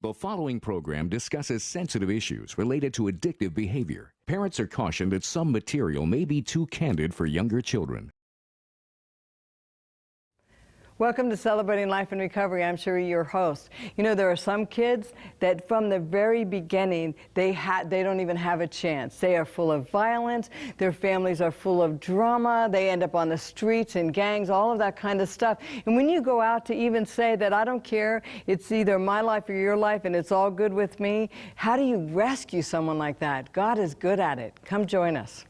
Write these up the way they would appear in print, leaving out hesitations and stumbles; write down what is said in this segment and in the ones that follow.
The following program discusses sensitive issues related to addictive behavior. Parents are cautioned that some material may be too candid for younger children. Welcome to Celebrating Life and Recovery. I'm Cheri, your host. You know, there are some kids that from the very beginning, they don't even have a chance. They are full of violence. Their families are full of drama. They end up on the streets in gangs, all of that kind of stuff. And when you go out to even say that I don't care, it's either my life or your life and it's all good with me, how do you rescue someone like that? God is good at it. Come join us.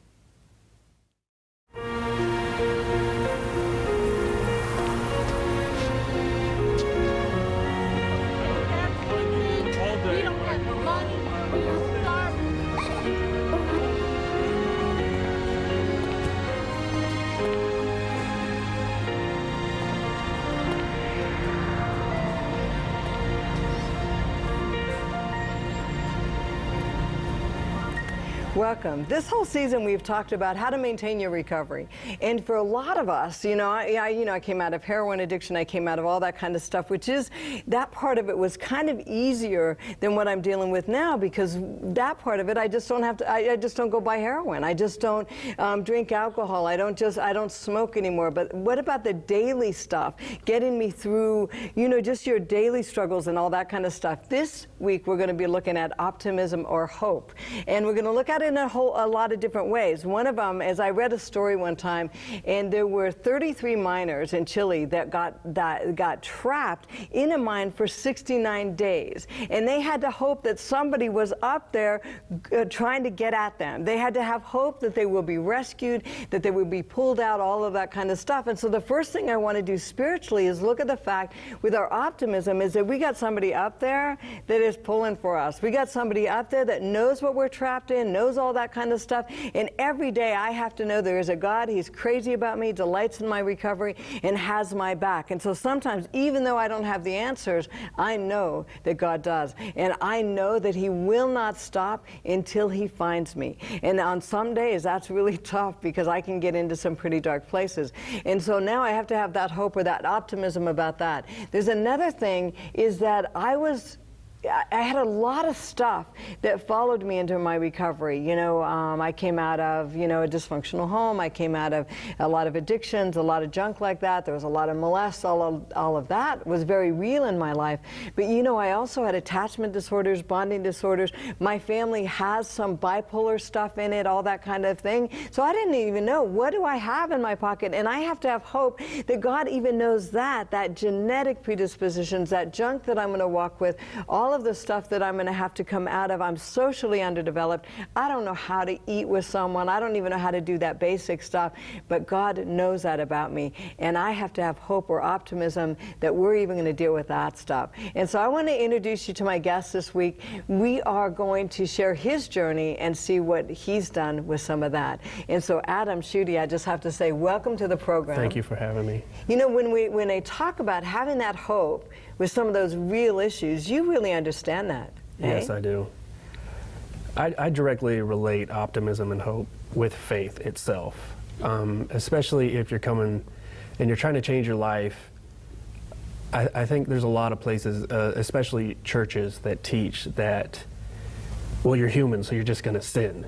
Welcome. This whole season we've talked about how to maintain your recovery. And for a lot of us, I came out of heroin addiction, I came out of all that kind of stuff, which is, that part of it was kind of easier than what I'm dealing with now, because that part of it, I just don't have to, I just don't go buy heroin. I just don't drink alcohol. I don't smoke anymore. But what about the daily stuff? Getting me through, just your daily struggles and all that kind of stuff. This week we're going to be looking at optimism or hope. And we're going to look at it in a lot of different ways. One of them, as I read a story one time, and there were 33 miners in Chile that got trapped in a mine for 69 days. And they had to hope that somebody was up there trying to get at them. They had to have hope that they will be rescued, that they would be pulled out, all of that kind of stuff. And so the first thing I want to do spiritually is look at the fact with our optimism is that we got somebody up there that is pulling for us. We got somebody up there that knows what we're trapped in, knows all that kind of stuff. And every day I have to know there is a God. He's crazy about me, delights in my recovery, and has my back. And so sometimes, even though I don't have the answers, I know that God does. And I know that He will not stop until He finds me. And on some days, that's really tough because I can get into some pretty dark places. And so now I have to have that hope or that optimism about that. There's another thing is that I had a lot of stuff that followed me into my recovery. I came out of, a dysfunctional home. I came out of a lot of addictions, a lot of junk like that. There was a lot of molest. All of that was very real in my life. But, I also had attachment disorders, bonding disorders. My family has some bipolar stuff in it, all that kind of thing. So I didn't even know, what do I have in my pocket? And I have to have hope that God even knows that genetic predispositions, that junk that I'm going to walk with, all of the stuff that I'm going to have to come out of. I'm socially underdeveloped. I don't know how to eat with someone. I don't even know how to do that basic stuff, but God knows that about me. And I have to have hope or optimism that we're even going to deal with that stuff. And so I want to introduce you to my guest this week. We are going to share his journey and see what he's done with some of that. And so Adam Schutte, I just have to say, welcome to the program. Thank you for having me. When they talk about having that hope with some of those real issues, you really understand that. Yes, I do. I directly relate optimism and hope with faith itself, especially if you're coming and you're trying to change your life. I think there's a lot of places, especially churches, that teach that, well, you're human, so you're just going to sin.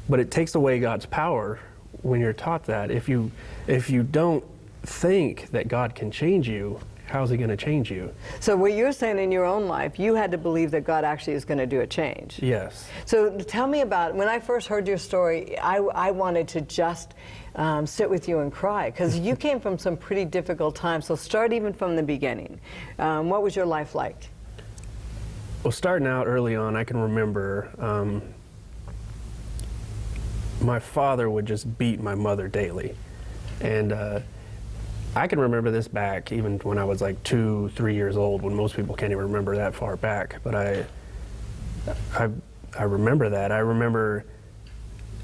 But it takes away God's power when you're taught that. If you don't think that God can change you, how's He going to change you? So what you're saying in your own life, you had to believe that God actually is going to do a change. Yes. So tell me about, when I first heard your story, I wanted to just sit with you and cry, because you came from some pretty difficult times. So start even from the beginning. What was your life like? Well, starting out early on, I can remember my father would just beat my mother daily. And I can remember this back even when I was like 2, 3 years old, when most people can't even remember that far back. But I remember that. I remember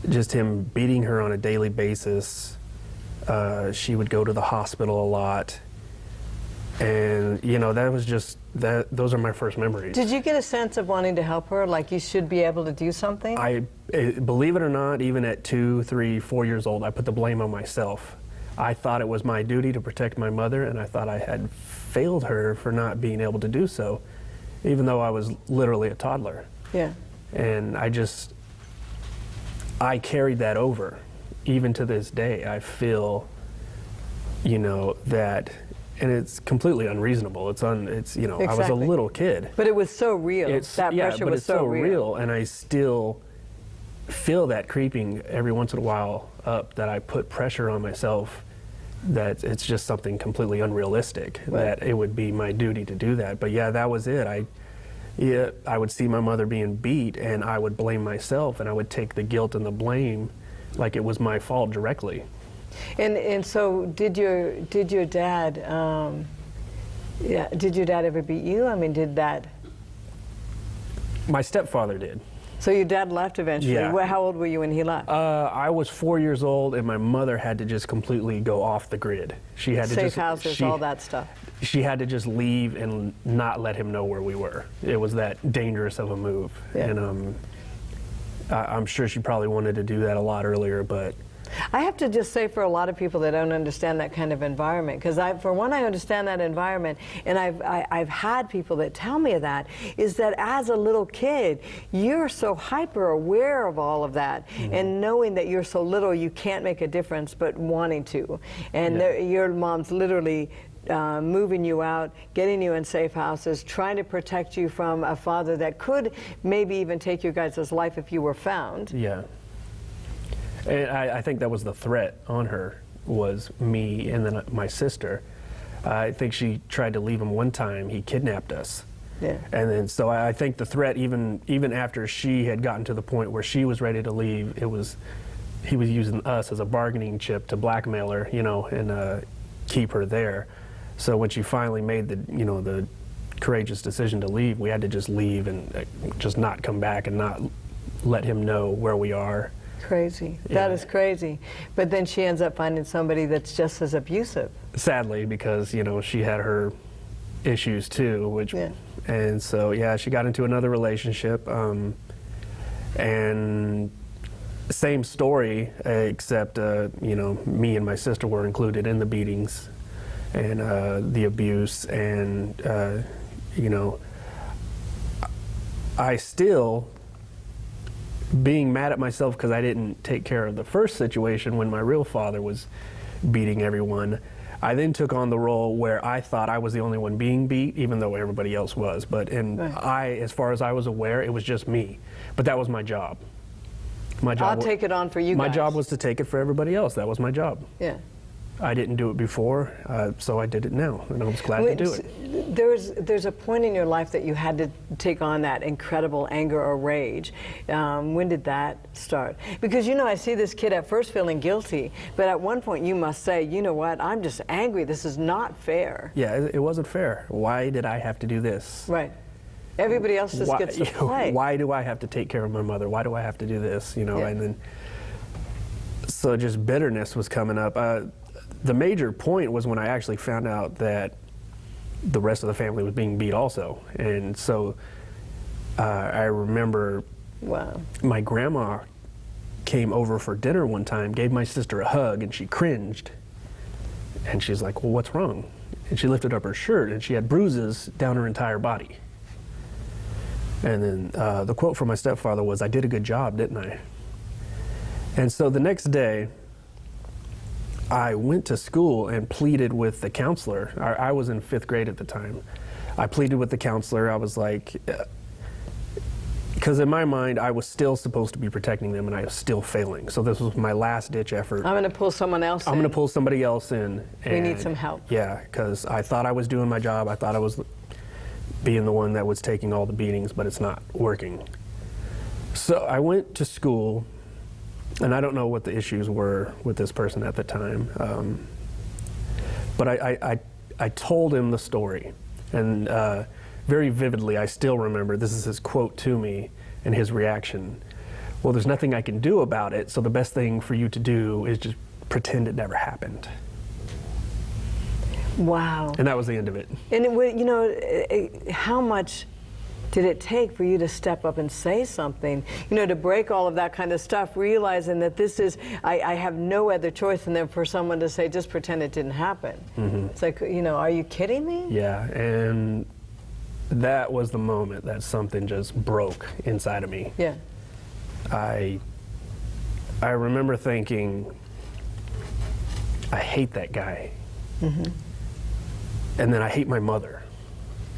just him beating her on a daily basis. She would go to the hospital a lot. And, that was just, those are my first memories. Did you get a sense of wanting to help her, like you should be able to do something? Believe it or not, even at 2, 3, 4 years old, I put the blame on myself. I thought it was my duty to protect my mother, and I thought I had failed her for not being able to do so. even though I was literally a toddler. Yeah. And I carried that over. Even to this day, I feel, that, and it's completely unreasonable. It's you know, I was a little kid. But it was so real. That pressure was so real. And I still feel that creeping every once in a while up, that I put pressure on myself, that it's just something completely unrealistic, that it would be my duty to do that. But yeah, that was it. I would see my mother being beat, and I would blame myself, and I would take the guilt and the blame like it was my fault directly. And so did your dad did your dad ever beat you? I mean, My stepfather did. So your dad left eventually. Yeah. How old were you when he left? I was 4 years old, and my mother had to just completely go off the grid. She had to Safe houses, all that stuff. She had to just leave and not let him know where we were. It was that dangerous of a move. Yeah. And I'm sure she probably wanted to do that a lot earlier, but I have to just say, for a lot of people that don't understand that kind of environment, because for one, I understand that environment, and I've had people that tell me that, is that as a little kid, you're so hyper aware of all of that, and knowing that you're so little, you can't make a difference, but wanting to. And your mom's literally moving you out, getting you in safe houses, trying to protect you from a father that could maybe even take your guys' life if you were found. Yeah. And I think that was the threat on her, was me and then my sister. I think she tried to leave him one time. He kidnapped us. Yeah. And then, so I think the threat, even after she had gotten to the point where she was ready to leave, he was using us as a bargaining chip to blackmail her, and keep her there. So when she finally made the courageous decision to leave, we had to just leave and just not come back and not let him know where we are. Crazy. Yeah. That is crazy. But then she ends up finding somebody that's just as abusive. Sadly, because she had her issues too, and so she got into another relationship, and same story, except me and my sister were included in the beatings and the abuse, and I still, being mad at myself because I didn't take care of the first situation when my real father was beating everyone, I then took on the role where I thought I was the only one being beat, even though everybody else was. But as far as I was aware, it was just me. But that was my job. I'll take it on for you guys. My job was to take it for everybody else. That was my job. Yeah. I didn't do it before, so I did it now, and I was glad to do it. There's a point in your life that you had to take on that incredible anger or rage. When did that start? Because I see this kid at first feeling guilty, but at one point you must say, you know what, I'm just angry. This is not fair. Yeah, it wasn't fair. Why did I have to do this? Right. Everybody else just gets to play. Why do I have to take care of my mother? Why do I have to do this? And then, so just bitterness was coming up. The major point was when I actually found out that the rest of the family was being beat also. And so I remember my grandma came over for dinner one time, gave my sister a hug, and she cringed. And she's like, well, what's wrong? And she lifted up her shirt, and she had bruises down her entire body. And then the quote from my stepfather was, I did a good job, didn't I? And so the next day, I went to school and pleaded with the counselor. I was in 5th grade at the time. I pleaded with the counselor. I was like, because in my mind, I was still supposed to be protecting them, and I was still failing. So this was my last-ditch effort. I'm going to pull someone else in. I'm going to pull somebody else in. We need some help. Yeah, because I thought I was doing my job. I thought I was being the one that was taking all the beatings, but it's not working. So I went to school. And I don't know what the issues were with this person at the time, but I told him the story, and very vividly I still remember, this is his quote to me and his reaction. Well, there's nothing I can do about it, so the best thing for you to do is just pretend it never happened. Wow. And that was the end of it. And how much did it take for you to step up and say something, to break all of that kind of stuff, realizing that this is, I have no other choice than for someone to say, just pretend it didn't happen. Mm-hmm. It's like, are you kidding me? Yeah, and that was the moment that something just broke inside of me. Yeah. I remember thinking, I hate that guy. Mm-hmm. And then I hate my mother,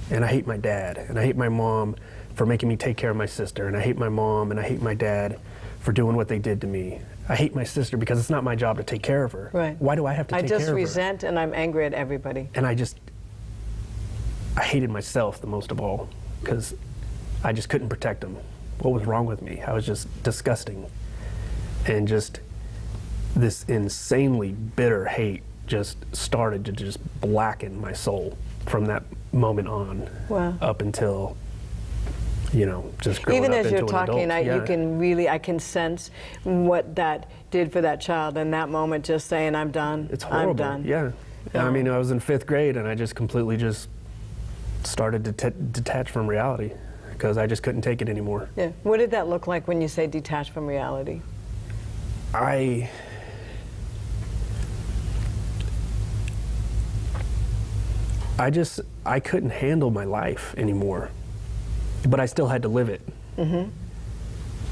and I hate my dad, and I hate my mom for making me take care of my sister, and I hate my mom and I hate my dad for doing what they did to me. I hate my sister because it's not my job to take care of her. Right. Why do I have to take care of her? I just resent and I'm angry at everybody. And I hated myself the most of all because I just couldn't protect him. What was wrong with me? I was just disgusting. And just this insanely bitter hate just started to just blacken my soul from that moment on. Wow. Up until, you know, just growing Even up as into you're an talking, adult. Yeah. you can really, I can sense what that did for that child in that moment, just saying, I'm done. It's horrible. I'm done. Yeah. I mean, I was in 5th grade and I just completely just started to detach from reality because I just couldn't take it anymore. Yeah. What did that look like when you say detached from reality? I couldn't handle my life anymore, but I still had to live it. Mm-hmm.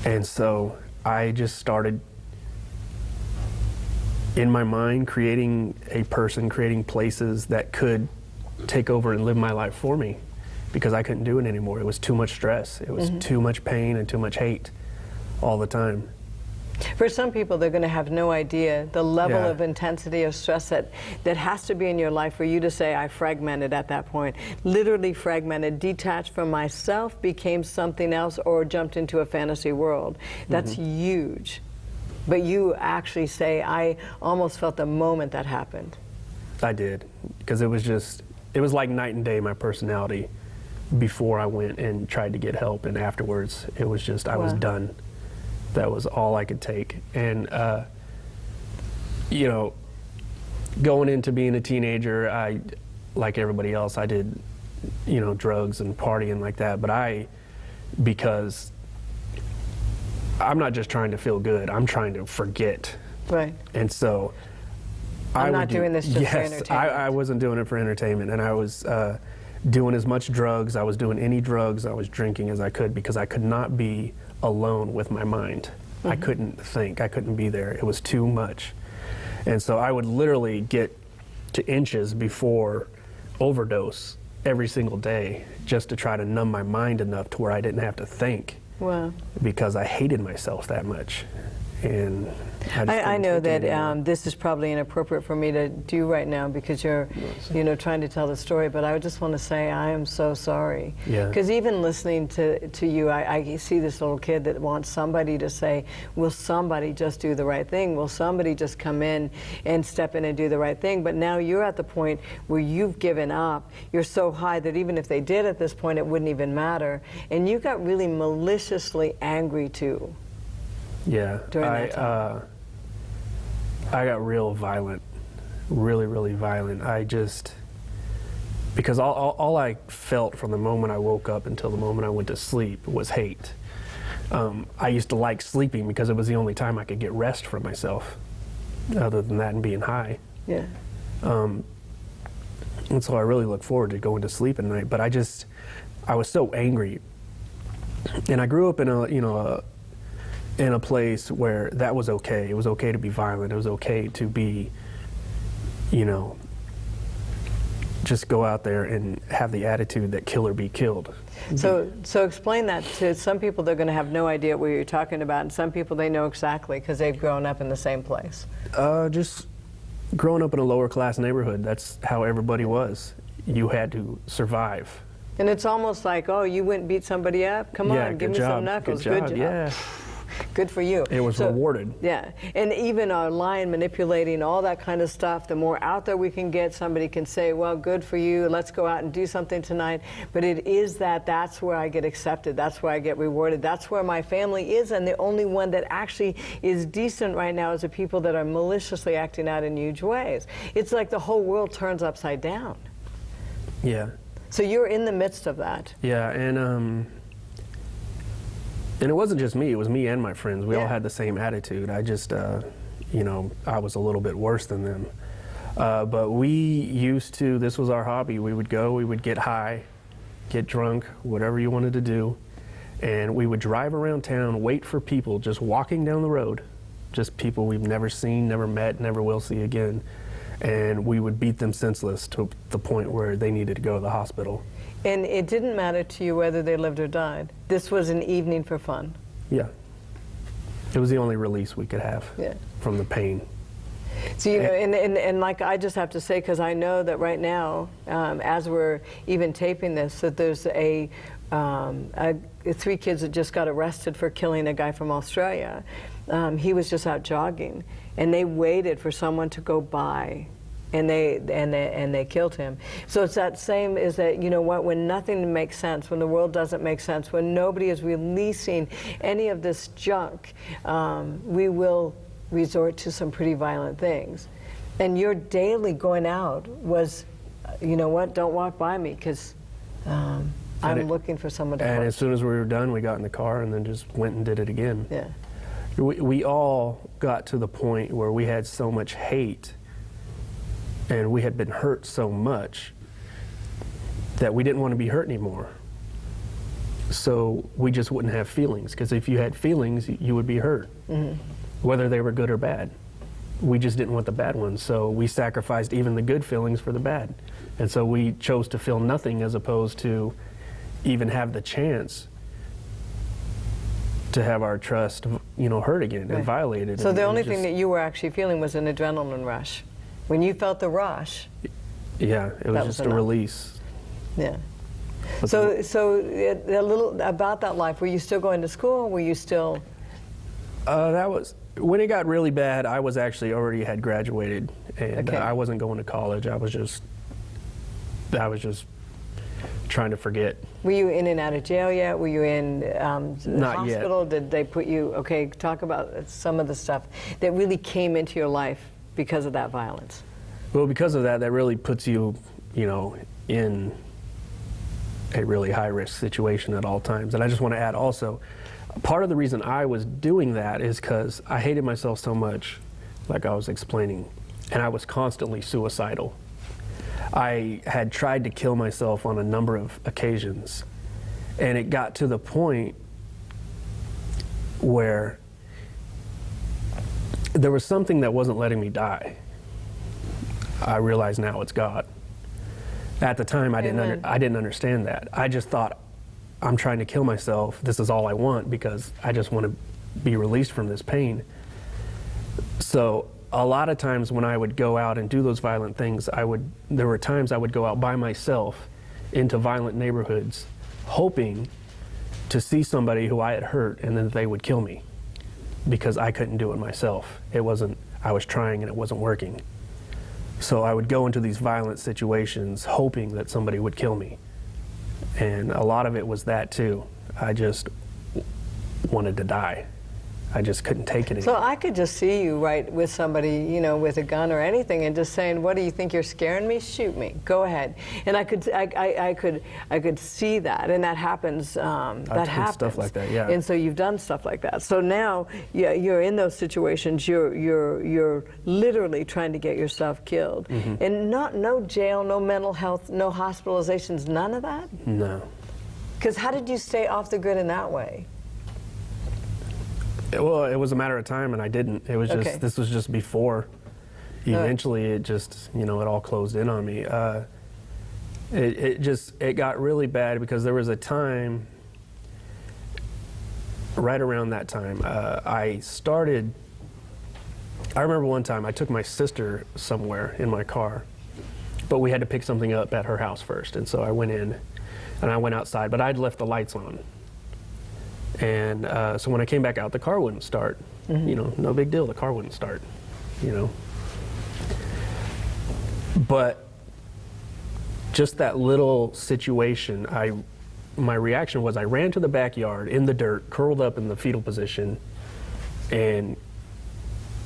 And so I just started in my mind creating a person, creating places that could take over and live my life for me because I couldn't do it anymore. It was too much stress. It was too much pain and too much hate all the time. For some people, they're going to have no idea the level Yeah. of intensity of stress that has to be in your life for you to say, I fragmented at that point. Literally fragmented, detached from myself, became something else, or jumped into a fantasy world. That's huge. But you actually say, I almost felt the moment that happened. I did, because it was like night and day, my personality, before I went and tried to get help, and afterwards, it was just, I was done. That was all I could take. And, you know, going into being a teenager, like everybody else, I did, you know, drugs and partying like that. But because I'm not just trying to feel good, I'm trying to forget. Right. And so I'm not doing this just for entertainment. I wasn't doing it for entertainment. And I was doing as much drugs. I was doing any drugs. I was drinking as I could because I could not be alone with my mind. I couldn't think. I couldn't be there. It was too much. And so I would literally get to inches before overdose every single day just to try to numb my mind enough to where I didn't have to think. Wow. Because I hated myself that much. And I know that this is probably inappropriate for me to do right now because you're, you know, trying to tell the story. But I just want to say I am so sorry. Yeah. Because even listening to you, I see this little kid that wants somebody to say, "Will somebody just do the right thing? Will somebody just come in and step in and do the right thing?" But now you're at the point where you've given up. You're so high that even if they did at this point, it wouldn't even matter. And you got really maliciously angry too. Yeah, During that time. I got real violent, really, really violent. Because all I felt from the moment I woke up until the moment I went to sleep was hate. I used to like sleeping because it was the only time I could get rest for myself, other than that and being high. Yeah. And so I really look forward to going to sleep at night. But I was so angry, and I grew up in a place where that was okay. It was okay to be violent. It was okay to be, you know, just go out there and have the attitude that kill or be killed. So explain that to some people. They're going to have no idea what you're talking about, and some people they know exactly because they've grown up in the same place. Just growing up in a lower class neighborhood, that's how everybody was. You had to survive. And it's almost like, oh, you went and beat somebody up? Come on, give me some knuckles. Good job. Yeah. Good for you. It was rewarded. Yeah, and even our lying, manipulating, all that kind of stuff, the more out there we can get, somebody can say, well, good for you, let's go out and do something tonight. But it is that's where I get accepted, that's where I get rewarded, that's where my family is, and the only one that actually is decent right now is the people that are maliciously acting out in huge ways. It's like the whole world turns upside down. Yeah. So you're in the midst of that. Yeah, and it wasn't just me, it was me and my friends. We all had the same attitude. I just, you know, I was a little bit worse than them. But we used to, this was our hobby. We would go, we would get high, get drunk, whatever you wanted to do, and we would drive around town, wait for people just walking down the road, just people we've never seen, never met, never will see again, and we would beat them senseless to the point where they needed to go to the hospital. And it didn't matter to you whether they lived or died. This was an evening for fun. Yeah. It was the only release we could have from the pain. So, you know, and like I just have to say, because I know that right now, as we're even taping this, that there's three kids that just got arrested for killing a guy from Australia. He was just out jogging, and they waited for someone to go by, and they killed him. So it's that same, is that, you know what, when nothing makes sense, when the world doesn't make sense, when nobody is releasing any of this junk, we will resort to some pretty violent things. And your daily going out was, you know what, don't walk by me, because I'm looking for someone to And hurt. as soon as we were done, we got in the car and then just went and did it again. Yeah. We all got to the point where we had so much hate and we had been hurt so much that we didn't want to be hurt anymore. So we just wouldn't have feelings, because if you had feelings, you would be hurt, whether they were good or bad. We just didn't want the bad ones, so we sacrificed even the good feelings for the bad. And so we chose to feel nothing as opposed to even have the chance to have our trust, you know, hurt again and violated. So the only thing that you were actually feeling was an adrenaline rush. When you felt the rush. Yeah, it was just a release. Yeah. So a little about that life. Were you still going to school? Were you still? That was when it got really bad. I was actually already had graduated, and I wasn't going to college. I was just trying to forget. Were you in and out of jail yet? Were you in the Not hospital? yet. Did they put you? Okay, talk about some of the stuff that really came into your life because of that violence. Well, because of that, that really puts you, you know, in a really high-risk situation at all times. And I just want to add also, part of the reason I was doing that is because I hated myself so much, like I was explaining, and I was constantly suicidal. I had tried to kill myself on a number of occasions, and it got to the point where there was something that wasn't letting me die. I realize now it's God. At the time, I didn't understand that. I just thought, I'm trying to kill myself. This is all I want, because I just want to be released from this pain. So a lot of times when I would go out and do those violent things, there were times I would go out by myself into violent neighborhoods, hoping to see somebody who I had hurt, and then they would kill me, because I couldn't do it myself. I was trying and it wasn't working. So I would go into these violent situations hoping that somebody would kill me. And a lot of it was that too. I just wanted to die. I just couldn't take it anymore. So I could just see you right with somebody, you know, with a gun or anything, and just saying, "What do you think? You're scaring me? Shoot me. Go ahead." And I could see that, and that happens. That happens. Stuff like that, yeah. And so you've done stuff like that. So now, yeah, you're in those situations. You're literally trying to get yourself killed, and no jail, no mental health, no hospitalizations, none of that. No. Because how did you stay off the grid in that way? Well, it was a matter of time, and I didn't. It was just, this was just before. Eventually, it just, you know, it all closed in on me. It got really bad because there was a time, right around that time, I remember one time I took my sister somewhere in my car, but we had to pick something up at her house first. And so I went in, and I went outside, but I'd left the lights on. And so when I came back out, the car wouldn't start. You know, no big deal, the car wouldn't start, you know. But just that little situation, my reaction was I ran to the backyard in the dirt, curled up in the fetal position, and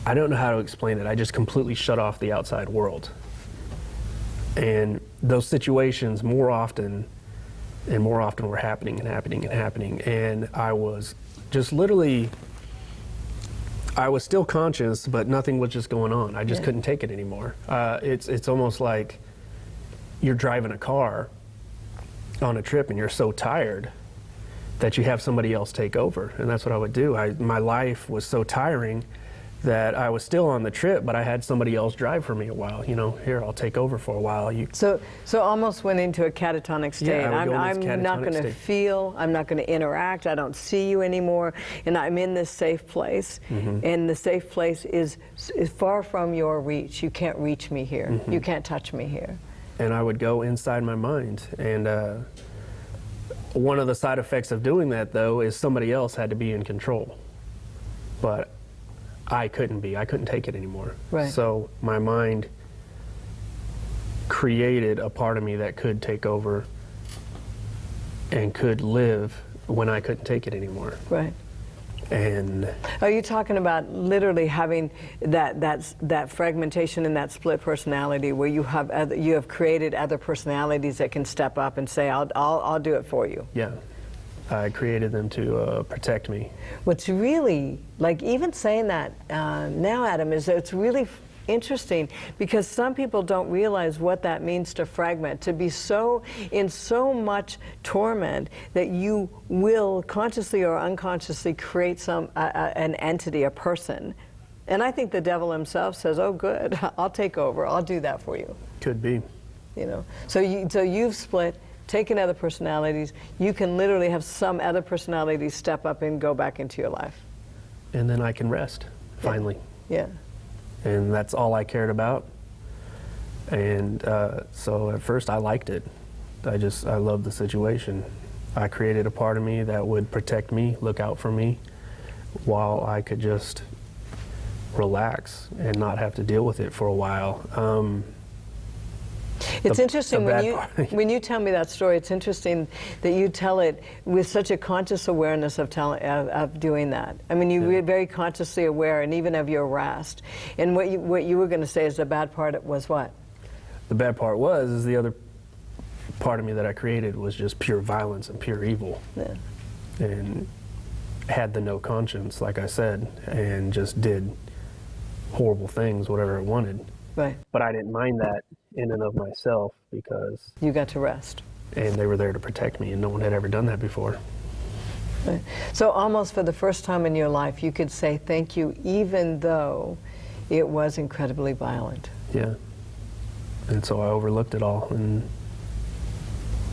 I don't know how to explain it. I just completely shut off the outside world. And those situations more often were happening and happening and happening. And I was just literally, I was still conscious, but nothing was just going on. I just couldn't take it anymore. It's almost like you're driving a car on a trip and you're so tired that you have somebody else take over. And that's what I would do. My life was so tiring that I was still on the trip, but I had somebody else drive for me a while. You know, here, I'll take over for a while. So almost went into a catatonic state. Yeah, I'm not going to state. feel, I'm not going to interact, I don't see you anymore, and I'm in this safe place. And the safe place is far from your reach. You can't reach me here. You can't touch me here. And I would go inside my mind. And one of the side effects of doing that, though, is somebody else had to be in control. But I couldn't be. I couldn't take it anymore. Right. So my mind created a part of me that could take over and could live when I couldn't take it anymore. Right. And are you talking about literally having that fragmentation and that split personality, where you have created other personalities that can step up and say, I'll do it for you? yeah, I created them to protect me. What's really, like, even saying that now, Adam, is that it's really interesting, because some people don't realize what that means to fragment, to be in so much torment that you will consciously or unconsciously create an entity, a person. And I think the devil himself says, oh good, I'll take over, I'll do that for you. Could be. You know, so you've split, taken other personalities. You can literally have some other personalities step up and go back into your life. And then I can rest, finally. Yeah. And that's all I cared about. And so at first I liked it. I loved the situation. I created a part of me that would protect me, look out for me, while I could just relax and not have to deal with it for a while. It's interesting when you tell me that story. It's interesting that you tell it with such a conscious awareness of doing that. I mean, you were very consciously aware, and even of your rest. And what you were going to say is the bad part was what? The bad part is the other part of me that I created was just pure violence and pure evil. Yeah. And had the no conscience, like I said, and just did horrible things, whatever it wanted. Right. But I didn't mind that in and of myself, because you got to rest. And they were there to protect me, and no one had ever done that before. Right. So almost for the first time in your life, you could say thank you, even though it was incredibly violent. Yeah. And so I overlooked it all. And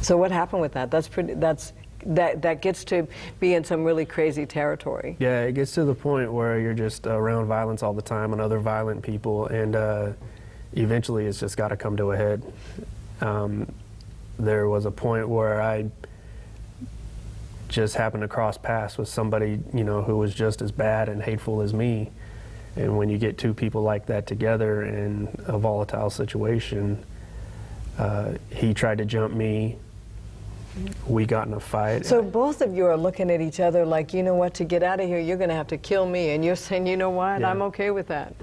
so what happened with that? That gets to be in some really crazy territory. Yeah, it gets to the point where you're just around violence all the time and other violent people, and eventually it's just got to come to a head. There was a point where I just happened to cross paths with somebody, you know, who was just as bad and hateful as me. And when you get two people like that together in a volatile situation, he tried to jump me. We got in a fight. So both of you are looking at each other like, you know what, to get out of here, you're going to have to kill me. And you're saying, you know what, I'm okay with that.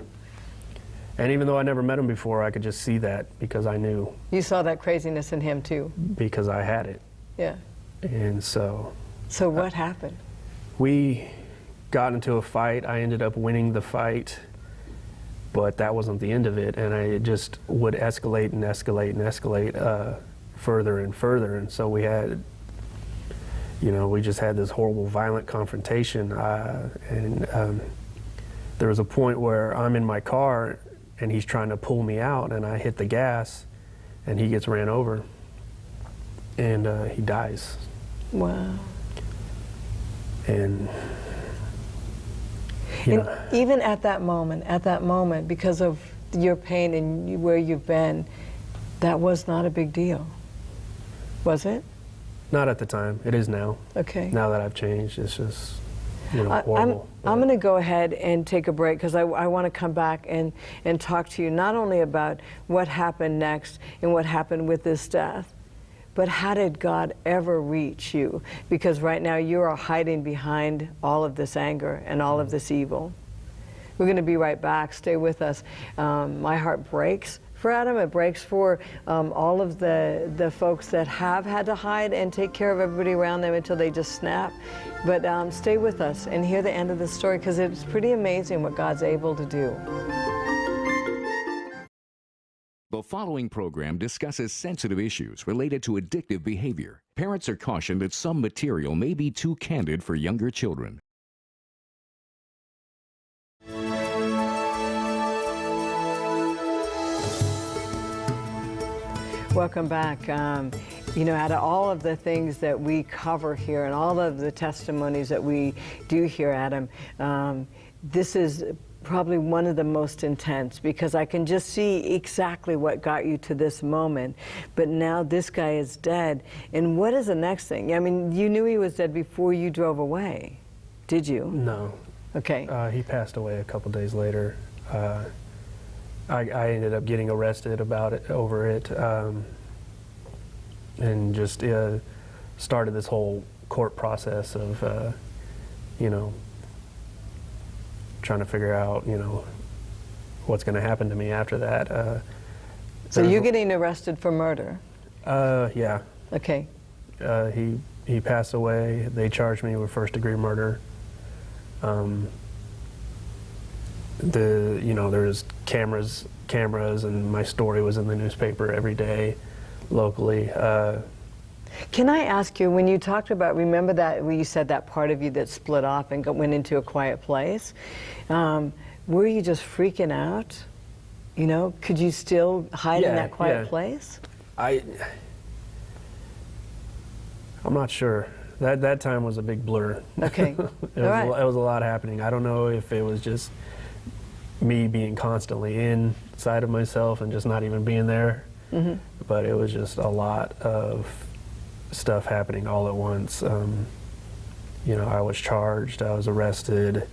And even though I never met him before, I could just see that, because I knew. You saw that craziness in him too. Because I had it. Yeah. And so. So what happened? We got into a fight. I ended up winning the fight, but that wasn't the end of it. And it just would escalate and escalate and escalate further and further. And so we had, you know, we just had this horrible violent confrontation. There was a point where I'm in my car and he's trying to pull me out, and I hit the gas and he gets ran over, and he dies. Wow. And even at that moment, because of your pain and where you've been, that was not a big deal, was it? Not at the time. It is now. Okay. Now that I've changed, it's just, you know, horrible. I'm going to go ahead and take a break, because I want to come back and talk to you not only about what happened next and what happened with this death, but how did God ever reach you? Because right now you are hiding behind all of this anger and all of this evil. We're going to be right back. Stay with us. My heart breaks for Adam. It breaks for all of the folks that have had to hide and take care of everybody around them until they just snap. But stay with us and hear the end of the story, because it's pretty amazing what God's able to do. The following program discusses sensitive issues related to addictive behavior. Parents are cautioned that some material may be too candid for younger children. Welcome back. You know, out of all of the things that we cover here and all of the testimonies that we do here, Adam, this is probably one of the most intense, because I can just see exactly what got you to this moment. But now this guy is dead. And what is the next thing? I mean, you knew he was dead before you drove away, did you? No. Okay. He passed away a couple days later. I ended up getting arrested over it, and just started this whole court process of, you know, trying to figure out, you know, what's going to happen to me after that. So you're getting arrested for murder? Yeah. Okay. He passed away. They charged me with first-degree murder. There's cameras, and my story was in the newspaper every day, locally. Can I ask you, when you talked about, remember that when you said that part of you that split off and went into a quiet place, were you just freaking out? You know, could you still hide in that quiet place? I'm not sure. That time was a big blur. Okay. It was a lot happening. I don't know if it was just me being constantly inside of myself and just not even being there. Mm-hmm. But it was just a lot of stuff happening all at once. You know, I was charged, I was arrested,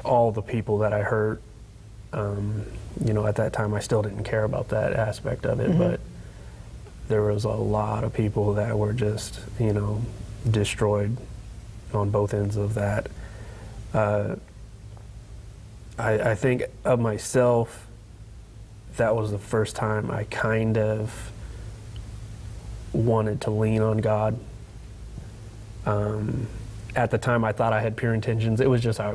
all the people that I hurt, you know, at that time I still didn't care about that aspect of it, mm-hmm. but there was a lot of people that were just, you know, destroyed on both ends of that. I think of myself, that was the first time I kind of wanted to lean on God. At the time, I thought I had pure intentions. It was just I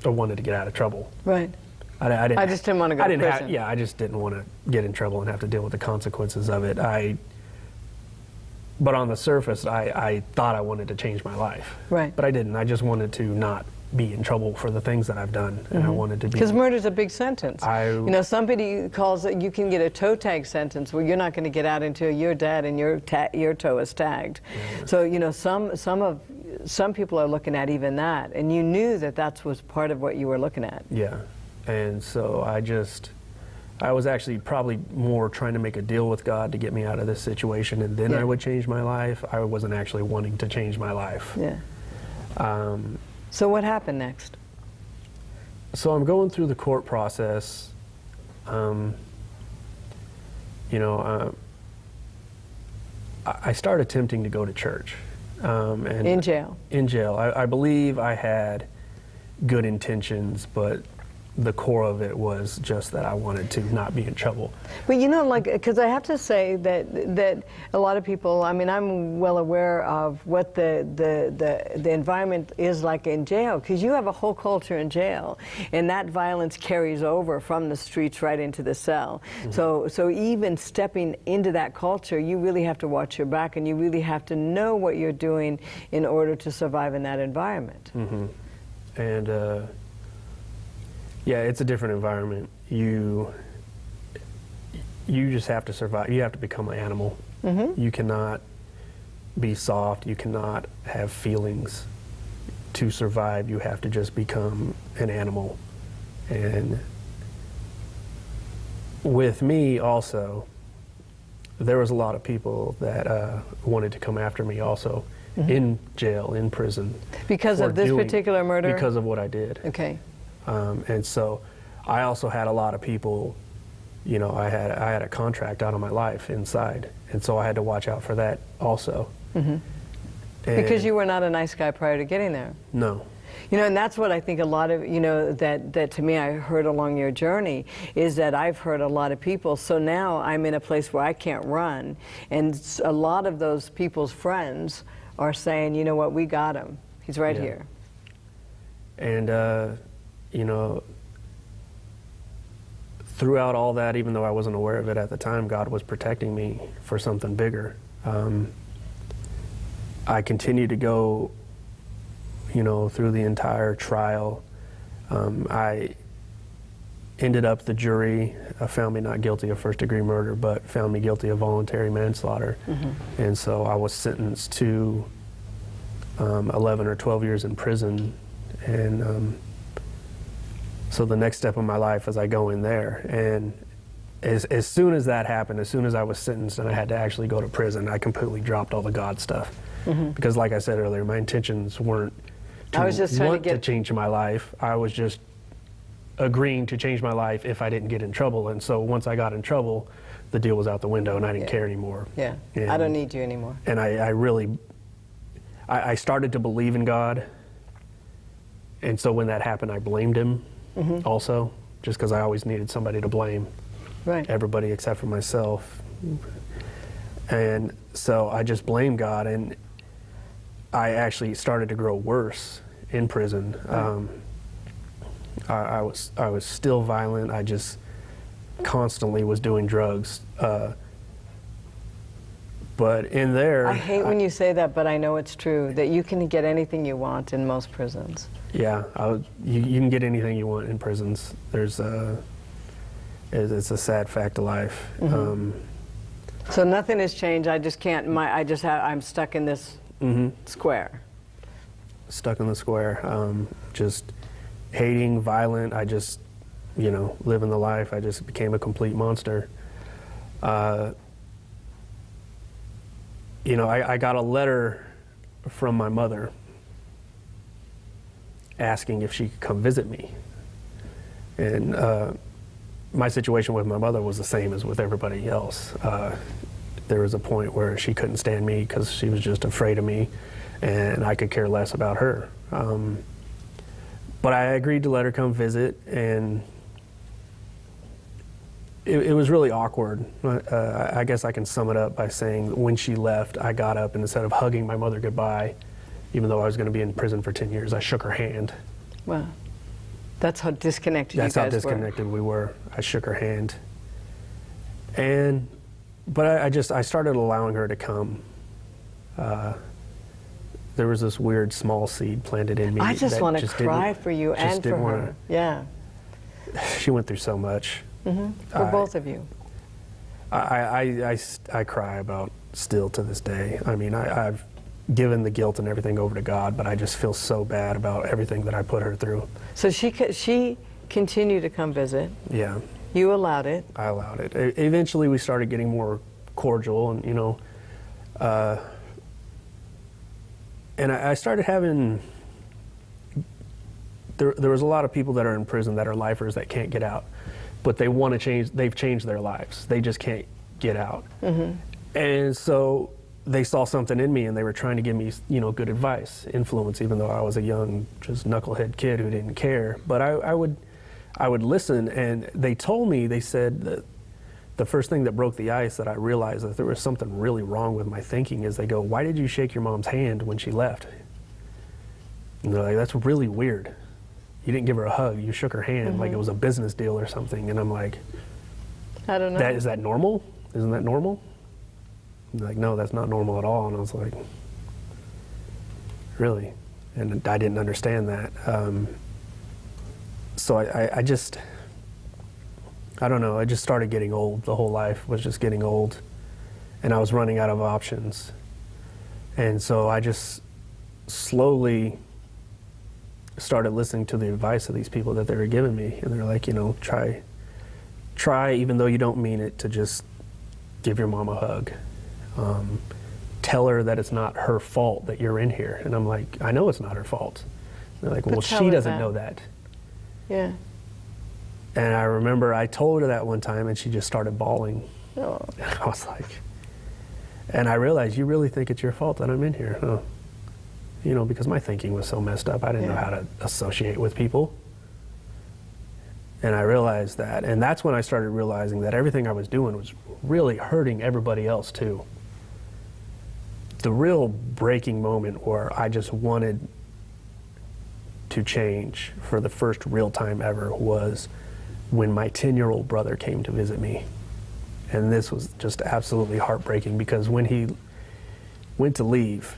wanted to get out of trouble. Right. I just didn't want to go to prison. I just didn't want to get in trouble and have to deal with the consequences of it. But on the surface, I thought I wanted to change my life. Right. But I didn't. I just wanted to not be in trouble for the things that I've done, and I wanted to be. Because murder's a big sentence. You know, somebody calls it, you can get a toe tag sentence where you're not going to get out until you're dead and your toe is tagged. Yeah. So, you know, some people are looking at even that, and you knew that was part of what you were looking at. Yeah, and so I was actually probably more trying to make a deal with God to get me out of this situation, and then I would change my life. I wasn't actually wanting to change my life. Yeah. So what happened next? So I'm going through the court process. You know, I started attempting to go to church. And in jail? In jail. I believe I had good intentions, but the core of it was just that I wanted to not be in trouble. But you know, like, because I have to say that a lot of people, I mean, I'm well aware of what the environment is like in jail, because you have a whole culture in jail, and that violence carries over from the streets right into the cell. Mm-hmm. So even stepping into that culture, you really have to watch your back, and you really have to know what you're doing in order to survive in that environment. Mm-hmm. And yeah, it's a different environment. You just have to survive. You have to become an animal. Mm-hmm. You cannot be soft. You cannot have feelings. To survive, you have to just become an animal. And with me also, there was a lot of people that wanted to come after me also, mm-hmm. in jail, in prison. Because of this particular murder? Because of what I did. Okay. And so I also had a lot of people, you know, I had a contract out of my life inside, and so I had to watch out for that also. Mm-hmm. Because you were not a nice guy prior to getting there. No. You know, and that's what I think a lot of, you know, that to me I heard along your journey, is that I've heard a lot of people, so now I'm in a place where I can't run, and a lot of those people's friends are saying, you know what, we got him. He's right here. And, you know, throughout all that, even though I wasn't aware of it at the time, God was protecting me for something bigger. I continued to go, through the entire trial. I ended up, the jury found me not guilty of first-degree murder, but found me guilty of voluntary manslaughter. And so I was sentenced to 11 or 12 years in prison. And so the next step of my life was I go in there. And as soon as that happened, as soon as I was sentenced and I had to actually go to prison, I completely dropped all the God stuff. Because like I said earlier, my intentions weren't to change my life. I was just agreeing to change my life if I didn't get in trouble. And so once I got in trouble, the deal was out the window and I didn't care anymore. Yeah, I don't need you anymore. And I started to believe in God. And so when that happened, I blamed him also, just because I always needed somebody to blame. Right. Everybody except for myself. And so I just blamed God, and I actually started to grow worse in prison. I was still violent. I just constantly was doing drugs. But in there, I hate when you say that, but I know it's true, that you can get anything you want in most prisons. Yeah, you can get anything you want in prisons. It's a sad fact of life. So nothing has changed. I just can't. I'm stuck in this square. Stuck in the square. Just hating, violent. I just, living the life. I just became a complete monster. I got a letter from my mother asking if she could come visit me. And my situation with my mother was the same as with everybody else. There was a point where she couldn't stand me because she was just afraid of me, and I could care less about her. But I agreed to let her come visit, and it was really awkward. I guess I can sum it up by saying when she left, I got up, and instead of hugging my mother goodbye, even though I was going to be in prison for 10 years, I shook her hand. Wow. That's how disconnected you guys were. That's how disconnected we were. I shook her hand. But I started allowing her to come. There was this weird small seed planted in me. I just want to cry for you and for her. Yeah. She went through so much. For both of you. I cry about still to this day. I mean, I've given the guilt and everything over to God, but I just feel so bad about everything that I put her through. So she continued to come visit. Yeah. You allowed it. I allowed it. Eventually, we started getting more cordial, and and I started having. There was a lot of people that are in prison that are lifers that can't get out, but they want to change. They've changed their lives. They just can't get out, and so they saw something in me, and they were trying to give me, good advice, influence, even though I was a young, just knucklehead kid who didn't care. But I would listen, and they told me, they said that the first thing that broke the ice that I realized that there was something really wrong with my thinking is they go, "Why did you shake your mom's hand when she left?" And they're like, "That's really weird. You didn't give her a hug. You shook her hand like it was a business deal or something." And I'm like, I don't know. Is that normal? Isn't that normal? They're like, "No, that's not normal at all." And I was like, really? And I didn't understand that. So I don't know, I just started getting old. The whole life was just getting old, and I was running out of options. And so I just slowly started listening to the advice of these people that they were giving me. And they're like, try, even though you don't mean it, to just give your mom a hug. Tell her that it's not her fault that you're in here. And I'm like, I know it's not her fault. And they're like, well, she doesn't know that. Yeah. And I remember I told her that one time, and she just started bawling. Oh. And I was like, and I realized, you really think it's your fault that I'm in here, huh? Because my thinking was so messed up. I didn't know how to associate with people. And I realized that. And that's when I started realizing that everything I was doing was really hurting everybody else too. The real breaking moment where I just wanted to change for the first real time ever was when my 10-year-old brother came to visit me. And this was just absolutely heartbreaking, because when he went to leave,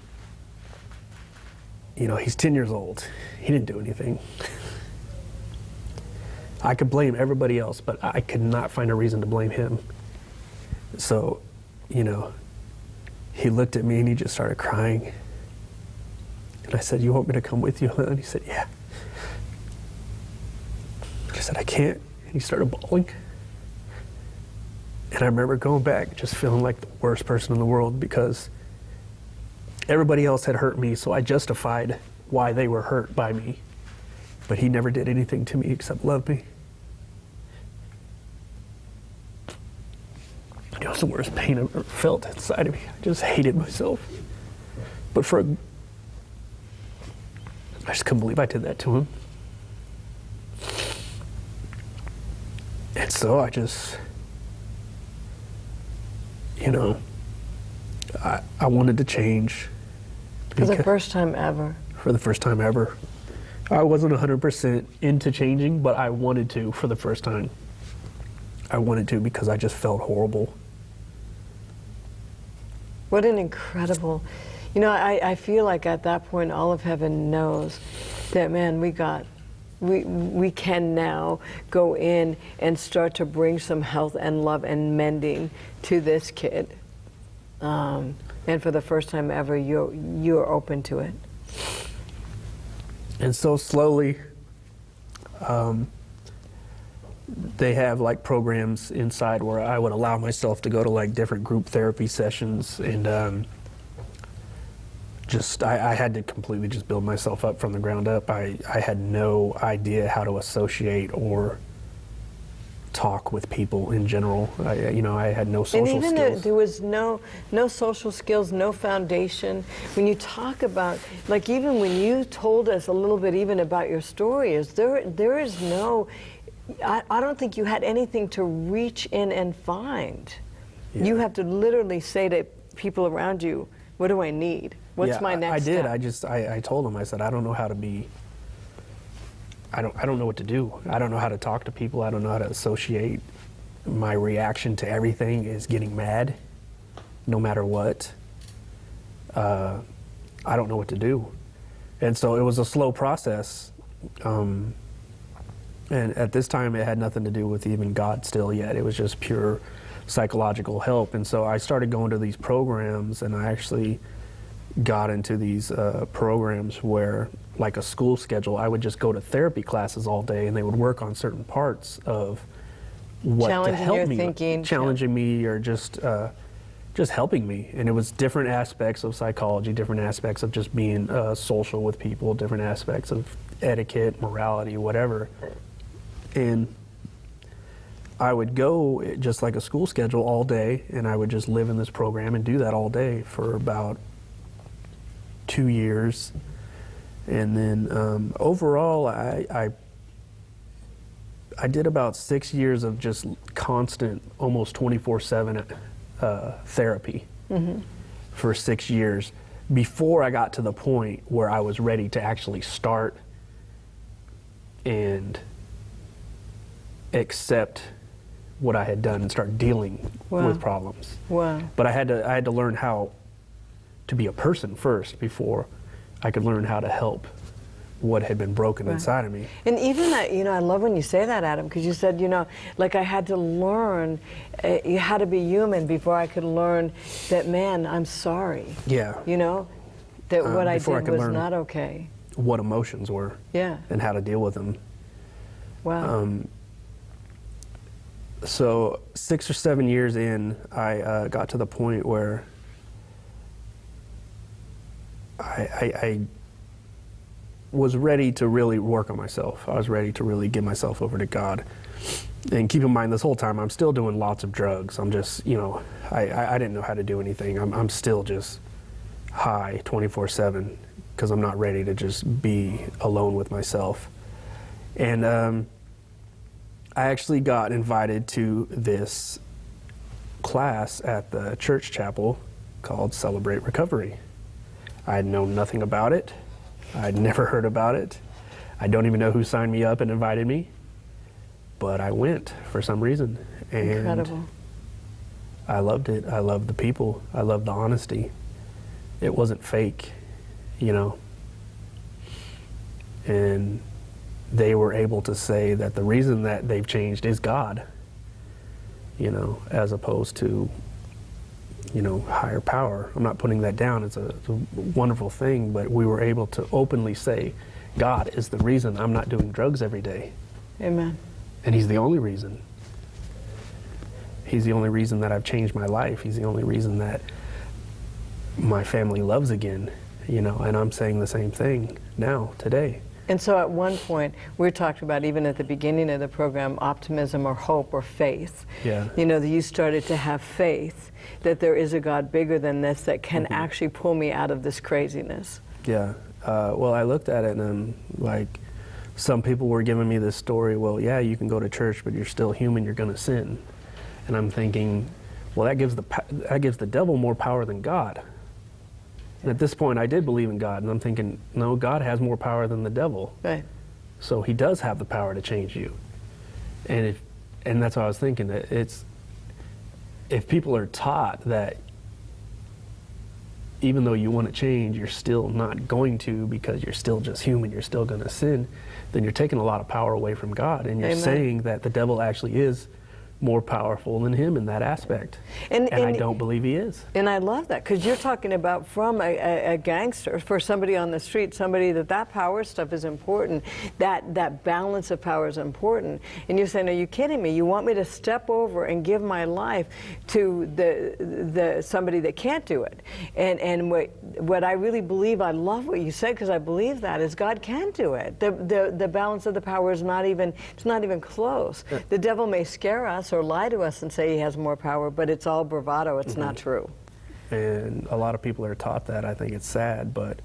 you know, he's 10 years old. He didn't do anything. I could blame everybody else, but I could not find a reason to blame him. So, you know, he looked at me and he just started crying. And I said, "You want me to come with you?" And he said, "Yeah." I said, "I can't." And he started bawling. And I remember going back just feeling like the worst person in the world, because everybody else had hurt me, so I justified why they were hurt by me. But he never did anything to me except love me. It was the worst pain I've ever felt inside of me. I just hated myself. But I just couldn't believe I did that to him. And so I just, you know, I wanted to change. For the first time ever. For the first time ever. I wasn't 100% into changing, but I wanted to for the first time. I wanted to because I just felt horrible. What an incredible, you know, I feel like at that point all of heaven knows that, man, we can now go in and start to bring some health and love and mending to this kid. And for the first time ever, you're open to it. And so slowly, they have like programs inside where I would allow myself to go to like different group therapy sessions, and I had to completely just build myself up from the ground up. I had no idea how to associate or talk with people in general. I had no social skills. And even there was no social skills, no foundation. When you talk about, like, even when you told us a little bit even about your story, there is no, I don't think you had anything to reach in and find. Yeah. You have to literally say to people around you, what do I need? What's my next step? I told them, I said, I don't know how to be, I don't know what to do. I don't know how to talk to people. I don't know how to associate. My reaction to everything is getting mad, no matter what. I don't know what to do. And so it was a slow process. And at this time, it had nothing to do with even God still yet. It was just pure psychological help. And so I started going to these programs, and I actually got into these programs where, like a school schedule, I would just go to therapy classes all day, and they would work on certain parts of what to help me, thinking, challenging me, or just helping me. And it was different aspects of psychology, different aspects of just being social with people, different aspects of etiquette, morality, whatever. And I would go just like a school schedule all day, and I would just live in this program and do that all day for about 2 years. And then overall, I did about 6 years of just constant, almost 24/7 therapy for 6 years before I got to the point where I was ready to actually start and accept what I had done and start dealing with problems. Wow. But I had to learn how to be a person first before I could learn how to help what had been broken inside of me. And even that, I love when you say that, Adam, because you said, like, I had to learn how to be human before I could learn that, man, I'm sorry. Yeah. That what I did was not okay. What emotions were. Yeah. And how to deal with them. Wow. So 6 or 7 years in, I got to the point where I was ready to really work on myself. I was ready to really give myself over to God. And keep in mind, this whole time, I'm still doing lots of drugs. I'm just, I didn't know how to do anything. I'm still just high 24/7 because I'm not ready to just be alone with myself. And I actually got invited to this class at the church chapel called Celebrate Recovery. I had known nothing about it. I'd never heard about it. I don't even know who signed me up and invited me. but I went for some reason. And Incredible. I loved it. I loved the people. I loved the honesty. It wasn't fake, you know. And they were able to say that the reason that they've changed is God, you know, as opposed to, you know, higher power. I'm not putting that down. It's a wonderful thing, but we were able to openly say, God is the reason I'm not doing drugs every day. Amen. And he's the only reason. He's the only reason that I've changed my life. He's the only reason that my family loves again, you know, and I'm saying the same thing now, today. And so at one point, we talked about, even at the beginning of the program, optimism or hope or faith. Yeah. You know, that you started to have faith that there is a God bigger than this that can actually pull me out of this craziness. Yeah. Well, I looked at it and I'm like, some people were giving me this story, well, yeah, you can go to church, but you're still human, you're going to sin. And I'm thinking, well, that gives the devil more power than God. And at this point, I did believe in God, and I'm thinking, no, God has more power than the devil. Right. So he does have the power to change you. And that's what I was thinking. That if people are taught that even though you want to change, you're still not going to because you're still just human, you're still going to sin, then you're taking a lot of power away from God, and you're Amen. saying that the devil actually is more powerful than him in that aspect. And I don't believe he is. And I love that, because you're talking about from a gangster, for somebody on the street, somebody that power stuff is important, that balance of power is important. And you're saying, are you kidding me? You want me to step over and give my life to the somebody that can't do it? And what I really believe, I love what you said, because I believe that, is God can do it. The balance of the power is not even close. The devil may scare us or lie to us and say he has more power, but it's all bravado. It's not true. And a lot of people are taught that. I think it's sad, but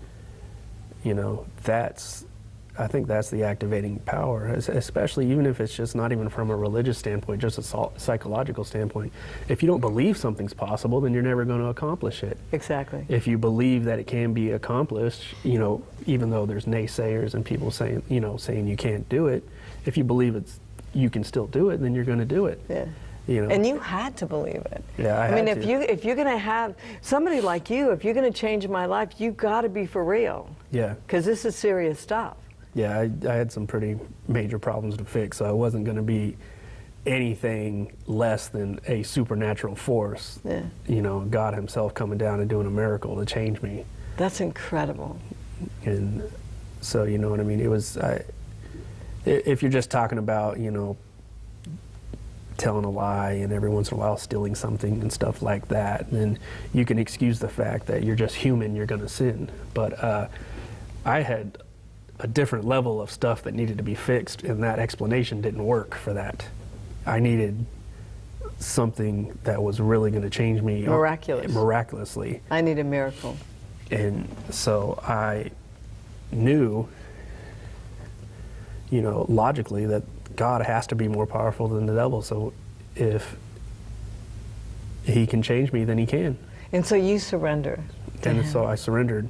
you know, I think that's the activating power, especially even if it's just not even from a religious standpoint, just a psychological standpoint. If you don't believe something's possible, then you're never going to accomplish it. Exactly. If you believe that it can be accomplished, you know, even though there's naysayers and people saying you can't do it, if you believe you can still do it, then you're going to do it. Yeah. You know? And you had to believe it. Yeah, I mean, if you're going to have somebody like you, if you're going to change my life, you've got to be for real. Yeah. Because this is serious stuff. Yeah, I had some pretty major problems to fix, so I wasn't going to be anything less than a supernatural force. Yeah. You know, God himself coming down and doing a miracle to change me. That's incredible. And so, you know what I mean? It was, if you're just talking about, you know, telling a lie and every once in a while stealing something and stuff like that, then you can excuse the fact that you're just human, you're going to sin. But I had a different level of stuff that needed to be fixed, and that explanation didn't work for that. I needed something that was really going to change me miraculously. I need a miracle. And so I knew, you know, logically that God has to be more powerful than the devil. So if he can change me, then he can. And so you surrender. And so I surrendered.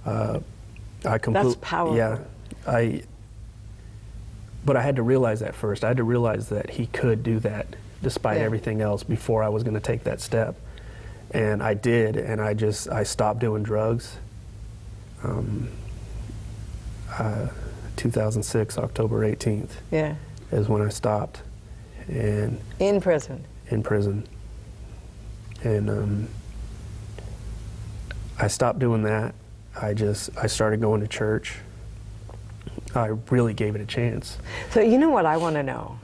That's powerful. Yeah. But I had to realize that first. I had to realize that he could do that despite everything else before I was going to take that step. And I did, and I stopped doing drugs. 2006, October 18th. Yeah. Is when I stopped. And in prison. In prison. And I stopped doing that. I started going to church. I really gave it a chance. So you know what I want to know,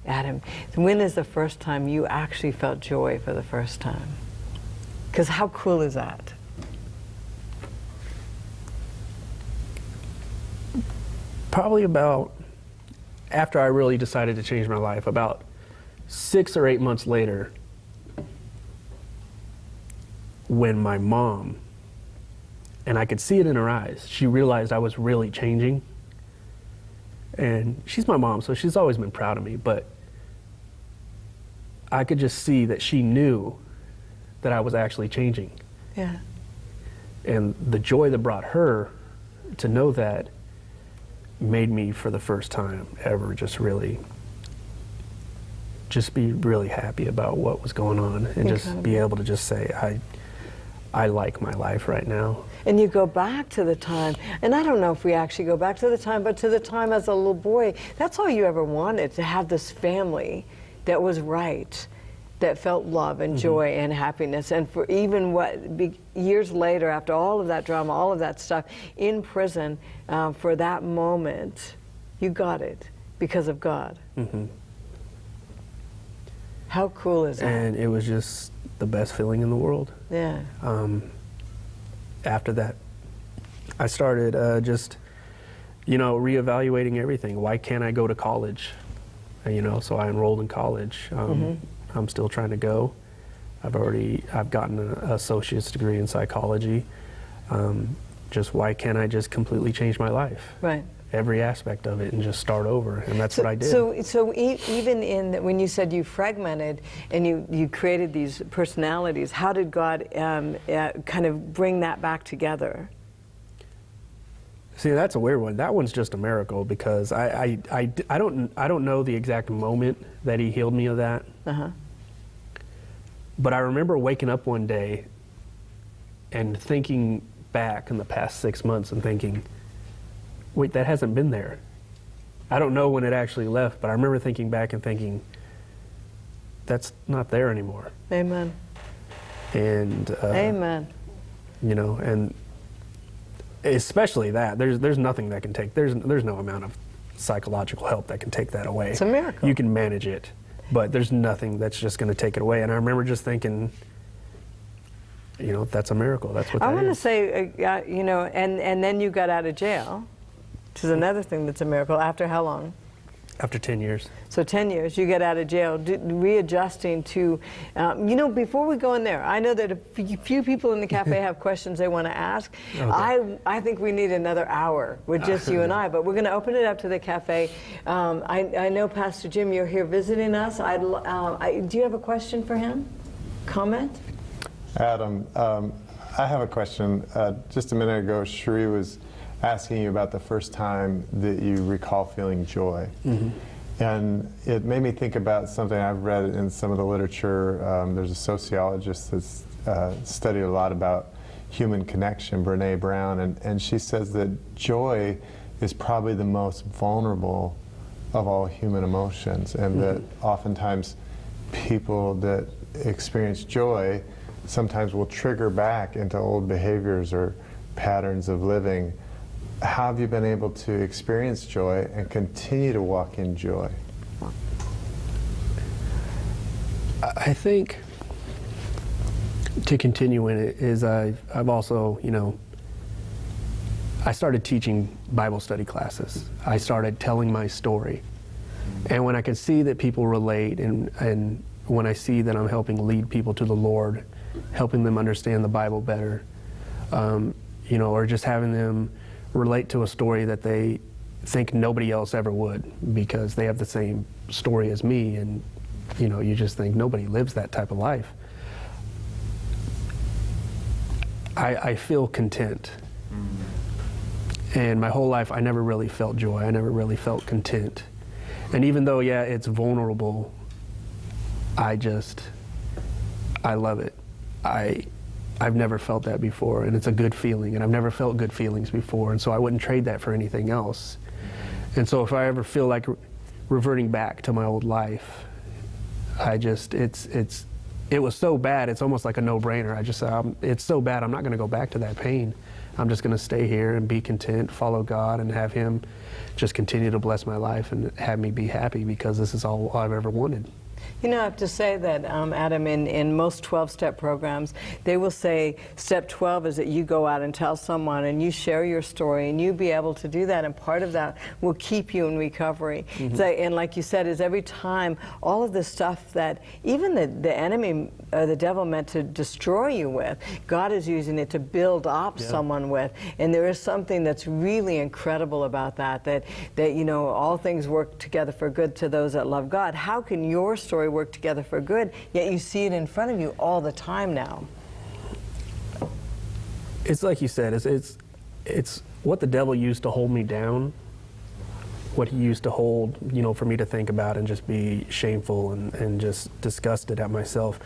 Adam? When is the first time you actually felt joy for the first time? Because how cool is that? Probably about, after I really decided to change my life, about 6 or 8 months later, when my mom, and I could see it in her eyes, she realized I was really changing. And she's my mom, so she's always been proud of me, but I could just see that she knew that I was actually changing. Yeah. And the joy that brought her to know that made me, for the first time ever, just really just be really happy about what was going on, and just be able to just say, I like my life right now. And you go back to the time, and I don't know if we actually go back to the time, but to the time as a little boy, that's all you ever wanted, to have this family that was right, that felt love and joy and happiness. And for even years later, after all of that drama, all of that stuff, in prison, for that moment, you got it because of God. How cool is that? And it was just the best feeling in the world. Yeah. After that, I started just, reevaluating everything. Why can't I go to college? So I enrolled in college. I'm still trying to go. I've gotten an associate's degree in psychology. Just why can't I just completely change my life? Right. Every aspect of it and just start over, and that's what I did. So even when you said you fragmented and you created these personalities, how did God kind of bring that back together? See, that's a weird one. That one's just a miracle, because I don't know the exact moment that He healed me of that. But I remember waking up one day and thinking back in the past 6 months and thinking, wait, that hasn't been there. I don't know when it actually left, but I remember thinking back and thinking, that's not there anymore. Amen. And Amen. And especially that, there's nothing that can take, there's no amount of psychological help that can take that away. It's a miracle. You can manage it, but there's nothing that's just going to take it away. And I remember just thinking, that's a miracle. That's what that is. I want to say, and then you got out of jail, which is another thing that's a miracle. After how long? After 10 years. So 10 years, you get out of jail, readjusting to, before we go in there, I know that a few people in the cafe have questions they want to ask. Okay. I think we need another hour with just you and I, but we're going to open it up to the cafe. I know Pastor Jim, you're here visiting us. Do you have a question for him? Comment? Adam, I have a question. Just a minute ago, Cheri was asking you about the first time that you recall feeling joy. And it made me think about something I've read in some of the literature. There's a sociologist that's studied a lot about human connection, Brene Brown, and she says that joy is probably the most vulnerable of all human emotions, and that oftentimes people that experience joy sometimes will trigger back into old behaviors or patterns of living. How have you been able to experience joy and continue to walk in joy? I think to continue in it is I've also, I started teaching Bible study classes. I started telling my story. And when I can see that people relate, and when I see that I'm helping lead people to the Lord, helping them understand the Bible better, or just having them relate to a story that they think nobody else ever would, because they have the same story as me, and you just think nobody lives that type of life. I feel content. And my whole life I never really felt joy. I never really felt content. And even though, yeah, it's vulnerable, I love it. I've never felt that before, and it's a good feeling, and I've never felt good feelings before, and so I wouldn't trade that for anything else. And so if I ever feel like reverting back to my old life, it was so bad, it's almost like a no-brainer. I just say, it's so bad, I'm not going to go back to that pain. I'm just going to stay here and be content, follow God, and have Him just continue to bless my life and have me be happy, because this is all I've ever wanted. I have to say that, Adam, in most 12-step programs, they will say step 12 is that you go out and tell someone and you share your story, and you be able to do that, and part of that will keep you in recovery. So, and like you said, is every time all of the stuff that even the enemy, the devil meant to destroy you with, God is using it to build up someone with. And there is something that's really incredible about that all things work together for good to those that love God. How can your story work together for good, yet you see it in front of you all the time now? It's like you said, it's what the devil used to hold me down what he used to hold, for me to think about and just be shameful and just disgusted at myself.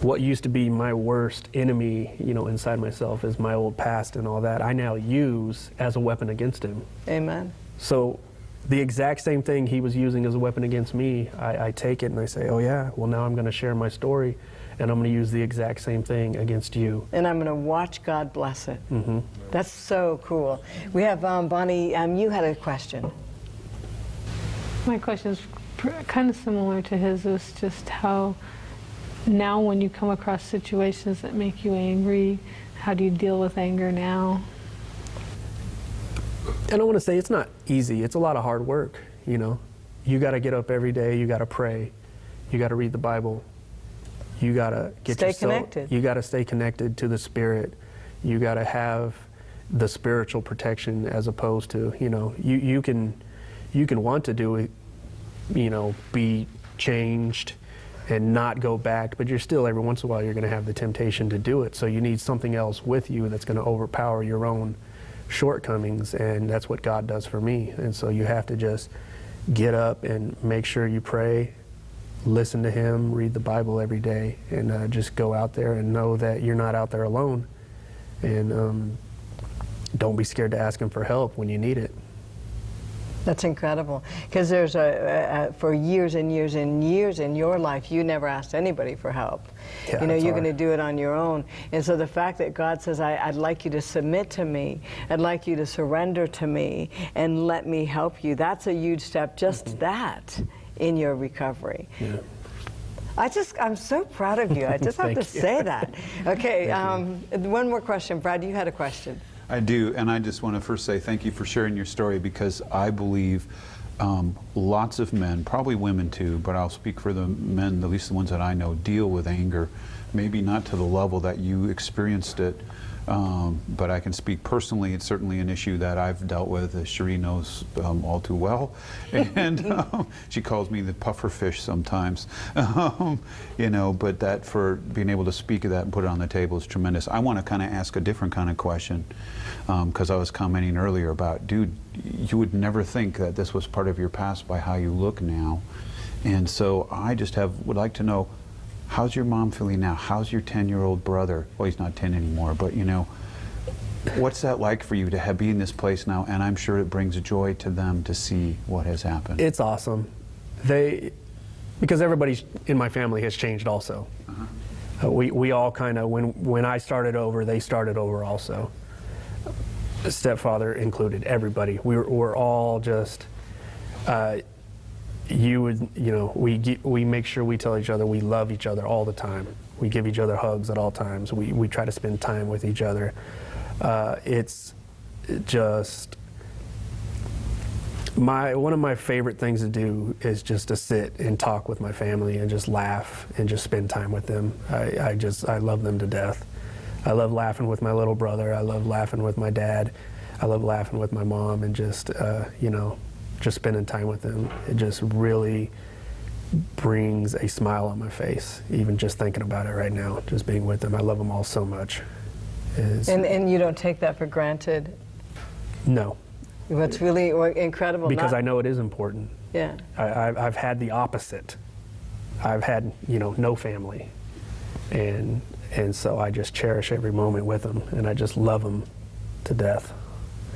What used to be my worst enemy, inside myself is my old past and all that, I now use as a weapon against him. Amen. So the exact same thing he was using as a weapon against me, I take it and I say, oh yeah, well now I'm going to share my story and I'm going to use the exact same thing against you. And I'm going to watch God bless it. Mm-hmm. That's so cool. We have Bonnie, you had a question. My question is kind of similar to his, is just how now when you come across situations that make you angry, how do you deal with anger now? And I want to say it's not easy. It's a lot of hard work, You got to get up every day. You got to pray. You got to read the Bible. You got to stay connected. You got to stay connected to the Spirit. You got to have the spiritual protection as opposed to, you can want to do it, be changed and not go back, but you're still, every once in a while, you're going to have the temptation to do it. So you need something else with you that's going to overpower your own shortcomings, and that's what God does for me. And so you have to just get up and make sure you pray, listen to Him, read the Bible every day, and just go out there and know that you're not out there alone. And don't be scared to ask Him for help when you need it. That's incredible, because there's for years and years and years in your life, you never asked anybody for help. Yeah, You're going to do it on your own. And so the fact that God says, I'd like you to submit to me, I'd like you to surrender to me, and let me help you, that's a huge step, just that, in your recovery. Yeah. I'm so proud of you. I just have to say that. Okay, one more question. Brad, you had a question. I do, and I just want to first say thank you for sharing your story, because I believe lots of men, probably women too, but I'll speak for the men, at least the ones that I know, deal with anger, maybe not to the level that you experienced it, but I can speak personally. It's certainly an issue that I've dealt with, as Cheri knows all too well, and she calls me the puffer fish sometimes, but that, for being able to speak of that and put it on the table is tremendous. I want to kind of ask a different kind of question, because I was commenting earlier about, dude, you would never think that this was part of your past by how you look now, and so I just would like to know, how's your mom feeling now? How's your 10-year-old brother? Well, he's not 10 anymore, but what's that like for you to be in this place now? And I'm sure it brings joy to them to see what has happened. It's awesome. Because everybody in my family has changed also. Uh-huh. We all kind of, when I started over, they started over also. Stepfather included, everybody. We're all just, we make sure we tell each other we love each other all the time. We give each other hugs at all times. We try to spend time with each other. It's just one of my favorite things to do is just to sit and talk with my family and just laugh and just spend time with them. I love them to death. I love laughing with my little brother. I love laughing with my dad. I love laughing with my mom, and just just spending time with them. It just really brings a smile on my face, even just thinking about it right now, just being with them. I love them all so much. And you don't take that for granted? No. What's really incredible. Because I know it is important. Yeah. I've had the opposite. I've had, no family. And so I just cherish every moment with them, and I just love them to death.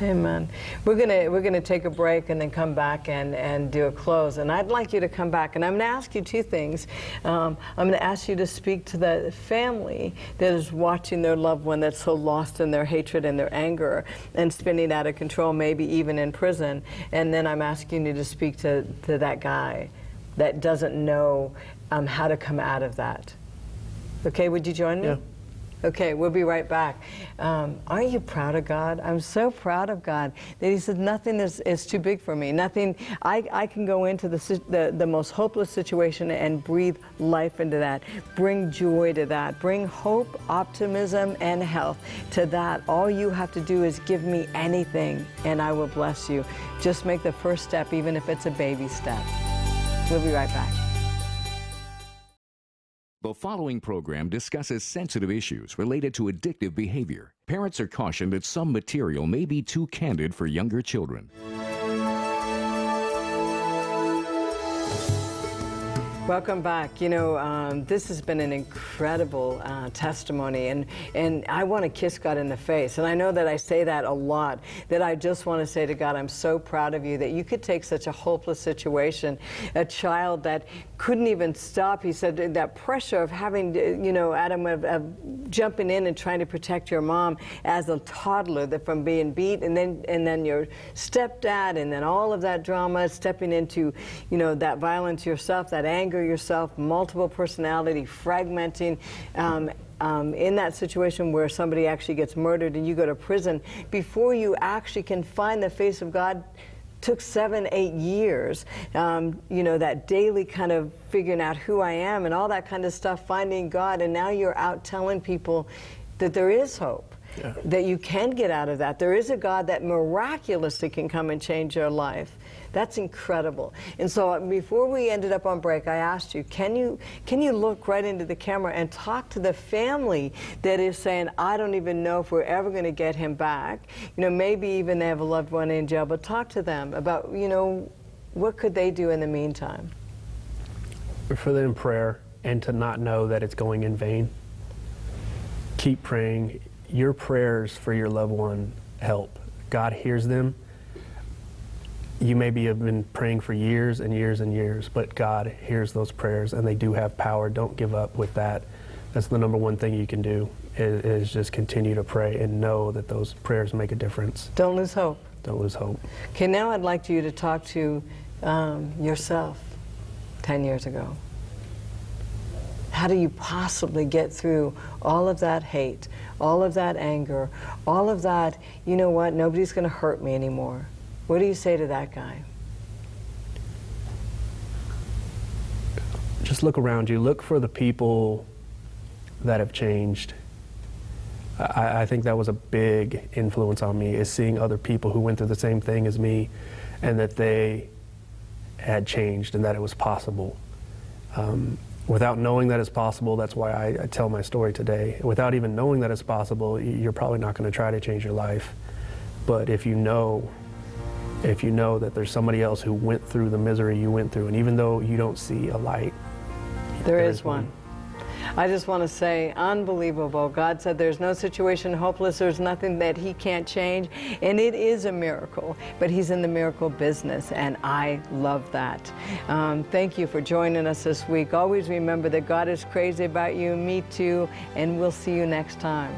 Amen. We're gonna take a break and then come back and do a close. And I'd like you to come back, and I'm gonna ask you two things. I'm gonna ask you to speak to the family that is watching their loved one that's so lost in their hatred and their anger and spinning out of control, maybe even in prison. And then I'm asking you to speak to that guy that doesn't know how to come out of that. Okay, would you join me? Yeah. Okay, we'll be right back. Aren't you proud of God? I'm so proud of God that He said nothing is too big for me. Nothing. I can go into the most hopeless situation and breathe life into that, bring joy to that, bring hope, optimism, and health to that. All you have to do is give me anything, and I will bless you. Just make the first step, even if it's a baby step. We'll be right back. The following program discusses sensitive issues related to addictive behavior. Parents are cautioned that some material may be too candid for younger children. Welcome back. You know, this has been an incredible testimony, and I want to kiss God in the face. And I know that I say that a lot, that I just want to say to God, I'm so proud of you that you could take such a hopeless situation, a child that couldn't even stop. He said that pressure of having, you know, Adam, of jumping in and trying to protect your mom as a toddler from being beat, and then your stepdad, and then all of that drama, stepping into, you know, that violence yourself, that anger yourself, multiple personality, fragmenting, in that situation where somebody actually gets murdered and you go to prison, before you actually can find the face of God, took 7-8 years, you know, that daily kind of figuring out who I am and all that kind of stuff, finding God, and now you're out telling people that there is hope. Yeah. That you can get out of that. There is a God that miraculously can come and change your life. That's incredible. And so before we ended up on break, I asked you, can you look right into the camera and talk to the family that is saying, I don't even know if we're ever going to get him back. You know, maybe even they have a loved one in jail, but talk to them about, you know, what could they do in the meantime? For them in prayer, and to not know that it's going in vain. Keep praying. Your prayers for your loved one help. God hears them. You maybe have been praying for years and years and years, but God hears those prayers, and they do have power. Don't give up with that. That's the number one thing you can do, is just continue to pray and know that those prayers make a difference. Don't lose hope. Don't lose hope. Okay, now I'd like you to talk to yourself 10 years ago. How do you possibly get through all of that hate, all of that anger, all of that, you know what, nobody's going to hurt me anymore? What do you say to that guy? Just look around you. Look for the people that have changed. I think that was a big influence on me, is seeing other people who went through the same thing as me, and that they had changed and that it was possible. Without knowing that it's possible, that's why I tell my story today. Without even knowing that it's possible, you're probably not going to try to change your life. But if you know that there's somebody else who went through the misery you went through, and even though you don't see a light, there is one. I just want to say, unbelievable. God said there's no situation hopeless, there's nothing that he can't change, and it is a miracle, but he's in the miracle business, and I love that. Thank you for joining us this week. Always remember that God is crazy about you, me too, and we'll see you next time.